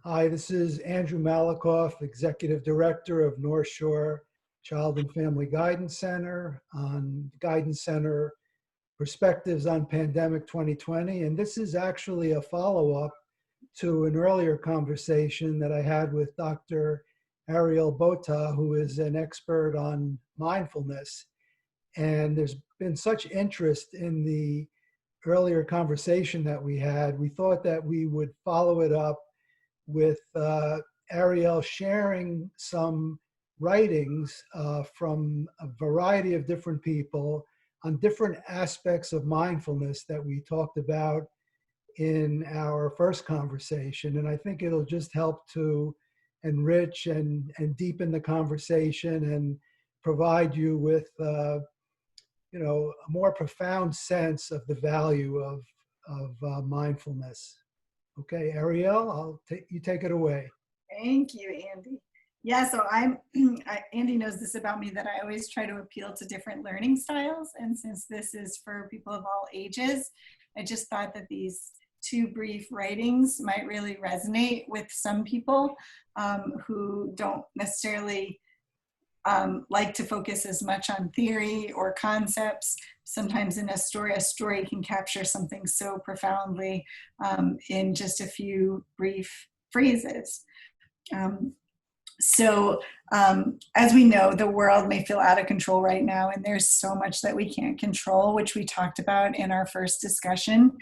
Hi, this is Andrew Malekoff, Executive Director of North Shore Child and Family Guidance Center on Guidance Center Perspectives on Pandemic 2020. And this is actually a follow-up to an earlier conversation that I had with Dr. Ariel Botta, who is an expert on mindfulness. And there's been such interest in the earlier conversation that we had. We thought that we would follow it up with Ariel sharing some writings from a variety of different people on different aspects of mindfulness that we talked about in our first conversation. And I think it'll just help to enrich and deepen the conversation and provide you with a more profound sense of the value of mindfulness. Okay, Ariel, you take it away. Thank you, Andy. Yeah, so Andy knows this about me, that I always try to appeal to different learning styles. And since this is for people of all ages, I just thought that these two brief writings might really resonate with some people who don't necessarily like to focus as much on theory or concepts. Sometimes in a story can capture something so profoundly in just a few brief phrases. As we know, the world may feel out of control right now, and there's so much that we can't control, which we talked about in our first discussion.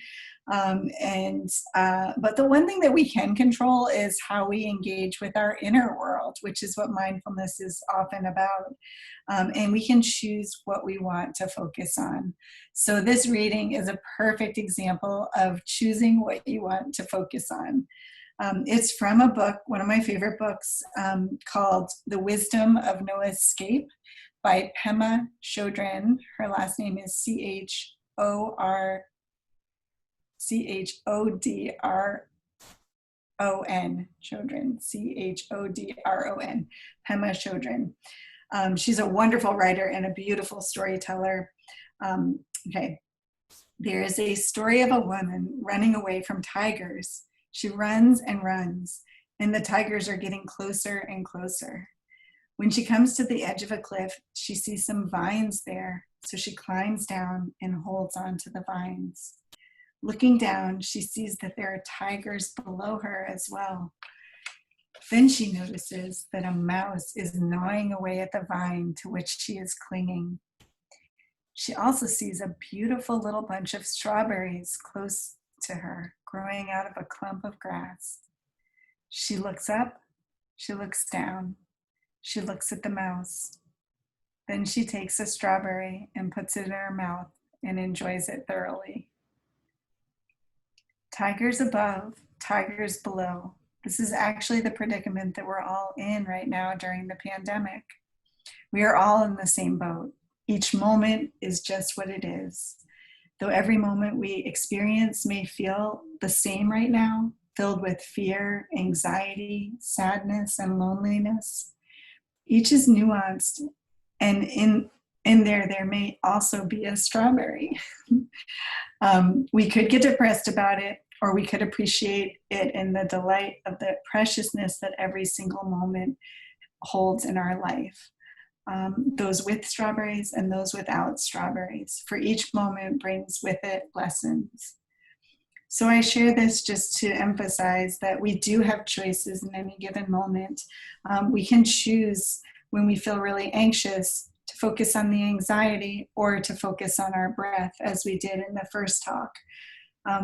But the one thing that we can control is how we engage with our inner world, which is what mindfulness is often about. And we can choose what we want to focus on. So this reading is a perfect example of choosing what you want to focus on. It's from a book, one of my favorite books, called The Wisdom of No Escape by Pema Chodron. Her last name is Chodron, Chodron, Chodron, Pema Chodron. She's a wonderful writer and a beautiful storyteller. Okay, there is a story of a woman running away from tigers. She runs and runs, and the tigers are getting closer and closer. When she comes to the edge of a cliff, she sees some vines there, so she climbs down and holds on to the vines. Looking down, she sees that there are tigers below her as well. Then she notices that a mouse is gnawing away at the vine to which she is clinging. She also sees a beautiful little bunch of strawberries close to her, growing out of a clump of grass. She looks up, she looks down, she looks at the mouse. Then she takes a strawberry and puts it in her mouth and enjoys it thoroughly. Tigers above, tigers below. This is actually the predicament that we're all in right now during the pandemic. We are all in the same boat. Each moment is just what it is. Though every moment we experience may feel the same right now, filled with fear, anxiety, sadness, and loneliness, each is nuanced, and in there may also be a strawberry. We could get depressed about it, or we could appreciate it in the delight of the preciousness that every single moment holds in our life. Those with strawberries and those without strawberries. For each moment brings with it lessons. So I share this just to emphasize that we do have choices in any given moment. We can choose when we feel really anxious to focus on the anxiety or to focus on our breath, as we did in the first talk.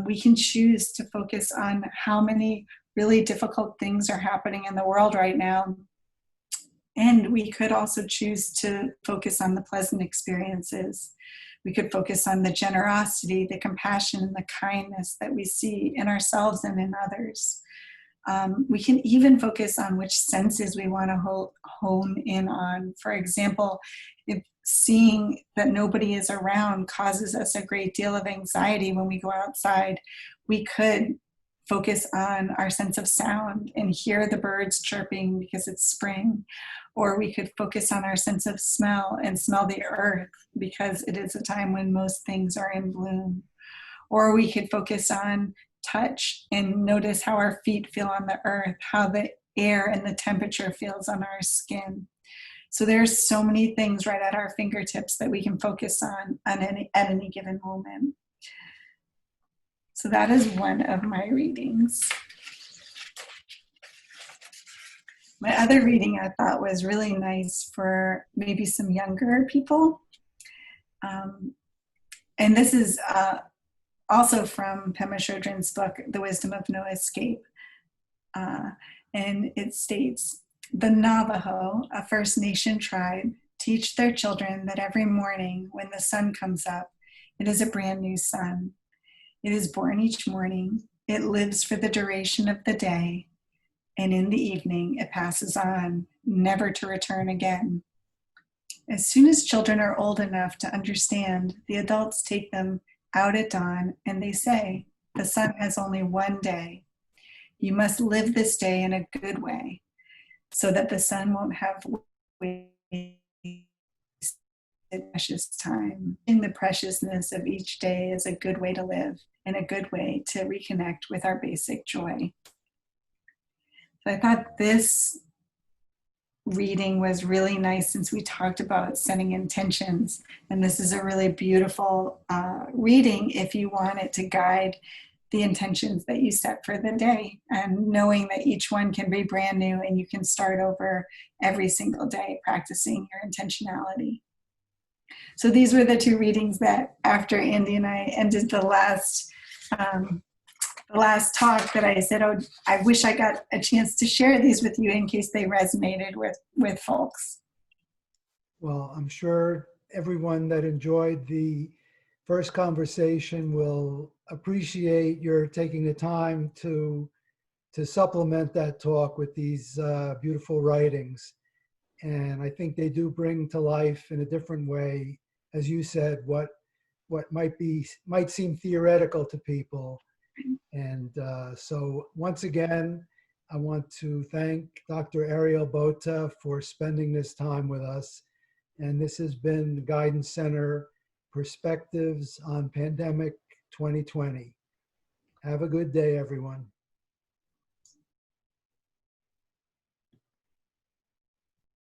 We can choose to focus on how many really difficult things are happening in the world right now. And we could also choose to focus on the pleasant experiences. We could focus on the generosity, the compassion, and the kindness that we see in ourselves and in others. We can even focus on which senses we want to hone in on. For example, if seeing that nobody is around causes us a great deal of anxiety when we go outside, we could focus on our sense of sound and hear the birds chirping because it's spring. Or we could focus on our sense of smell and smell the earth because it is a time when most things are in bloom. Or we could focus on touch and notice how our feet feel on the earth, how the air and the temperature feels on our skin. So there's so many things right at our fingertips that we can focus on at any given moment. So that is one of my readings. My other reading I thought was really nice for maybe some younger people. And this is also from Pema Chodron's book, The Wisdom of No Escape. And it states, the Navajo, a First Nation tribe, teach their children that every morning when the sun comes up, it is a brand new sun. It is born each morning. It lives for the duration of the day. And in the evening, it passes on, never to return again. As soon as children are old enough to understand, the adults take them out at dawn and they say, the sun has only one day. You must live this day in a good way so that the sun won't have wasted precious time. And the preciousness of each day is a good way to live and a good way to reconnect with our basic joy. So I thought this reading was really nice since we talked about setting intentions. And this is a really beautiful reading if you want it to guide the intentions that you set for the day, and knowing that each one can be brand new and you can start over every single day practicing your intentionality. So these were the two readings that after Andy and I ended the last talk that I said, oh, I wish I got a chance to share these with you in case they resonated with folks. Well, I'm sure everyone that enjoyed the first conversation will appreciate your taking the time to supplement that talk with these beautiful writings. And I think they do bring to life in a different way, as you said, what might seem theoretical to people. And so once again, I want to thank Dr. Ariel Botta for spending this time with us. And this has been the Guidance Center Perspectives on Pandemic 2020. Have a good day, everyone.